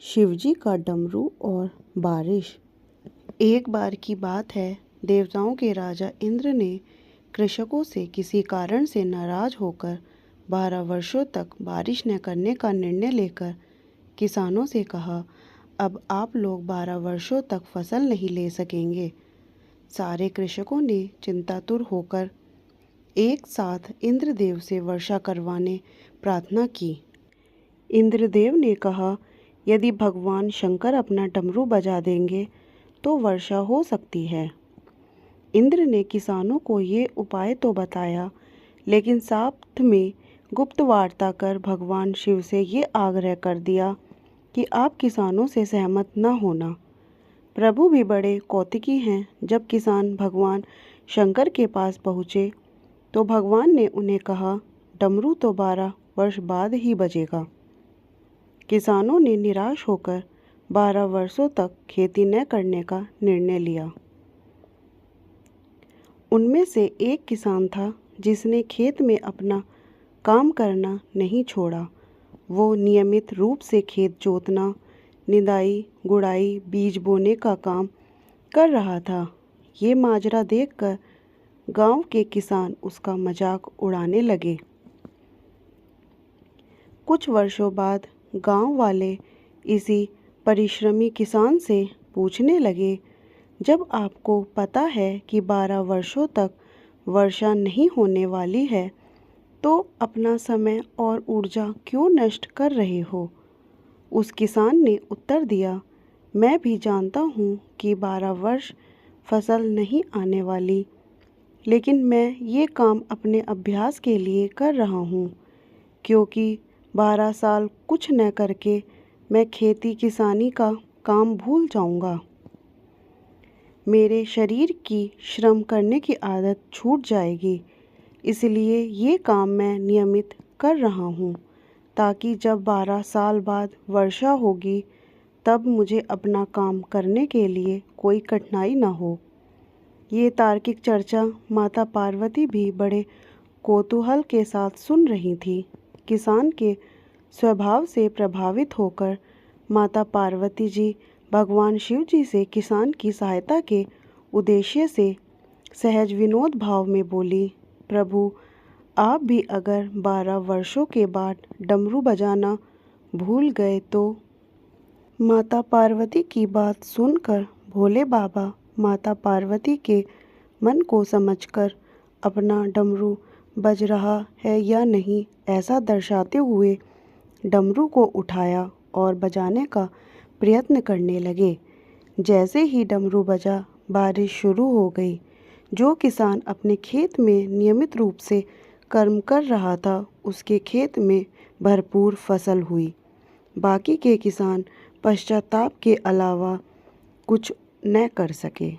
शिवजी का डमरू और बारिश। एक बार की बात है, देवताओं के राजा इंद्र ने कृषकों से किसी कारण से नाराज होकर 12 वर्षों तक बारिश न करने का निर्णय लेकर किसानों से कहा, अब आप लोग 12 वर्षों तक फसल नहीं ले सकेंगे। सारे कृषकों ने चिंतातुर होकर एक साथ इंद्रदेव से वर्षा करवाने प्रार्थना की। इंद्रदेव ने कहा, यदि भगवान शंकर अपना डमरू बजा देंगे तो वर्षा हो सकती है। इंद्र ने किसानों को ये उपाय तो बताया, लेकिन साथ में गुप्त वार्ता कर भगवान शिव से ये आग्रह कर दिया कि आप किसानों से सहमत न होना। प्रभु भी बड़े कौतुकी हैं। जब किसान भगवान शंकर के पास पहुँचे तो भगवान ने उन्हें कहा, डमरू तो 12 वर्ष बाद ही बजेगा। किसानों ने निराश होकर 12 वर्षों तक खेती न करने का निर्णय लिया। उनमें से एक किसान था जिसने खेत में अपना काम करना नहीं छोड़ा। वो नियमित रूप से खेत जोतना, निदाई, गुड़ाई, बीज बोने का काम कर रहा था। ये माजरा देखकर गांव के किसान उसका मजाक उड़ाने लगे। कुछ वर्षों बाद गांव वाले इसी परिश्रमी किसान से पूछने लगे, जब आपको पता है कि 12 वर्षों तक वर्षा नहीं होने वाली है, तो अपना समय और ऊर्जा क्यों नष्ट कर रहे हो? उस किसान ने उत्तर दिया, मैं भी जानता हूँ कि 12 वर्ष फसल नहीं आने वाली, लेकिन मैं ये काम अपने अभ्यास के लिए कर रहा हूँ, क्योंकि 12 साल कुछ न करके मैं खेती किसानी का काम भूल जाऊंगा। मेरे शरीर की श्रम करने की आदत छूट जाएगी। इसलिए ये काम मैं नियमित कर रहा हूँ, ताकि जब 12 साल बाद वर्षा होगी तब मुझे अपना काम करने के लिए कोई कठिनाई न हो। ये तार्किक चर्चा माता पार्वती भी बड़े कौतूहल के साथ सुन रही थी। किसान के स्वभाव से प्रभावित होकर माता पार्वती जी भगवान शिव जी से किसान की सहायता के उद्देश्य से सहज विनोद भाव में बोली, प्रभु, आप भी अगर 12 वर्षों के बाद डमरू बजाना भूल गए तो? माता पार्वती की बात सुनकर भोले बाबा माता पार्वती के मन को समझकर अपना डमरू बज रहा है या नहीं ऐसा दर्शाते हुए डमरू को उठाया और बजाने का प्रयत्न करने लगे। जैसे ही डमरू बजा, बारिश शुरू हो गई। जो किसान अपने खेत में नियमित रूप से कर्म कर रहा था, उसके खेत में भरपूर फसल हुई। बाकी के किसान पश्चाताप के अलावा कुछ न कर सके।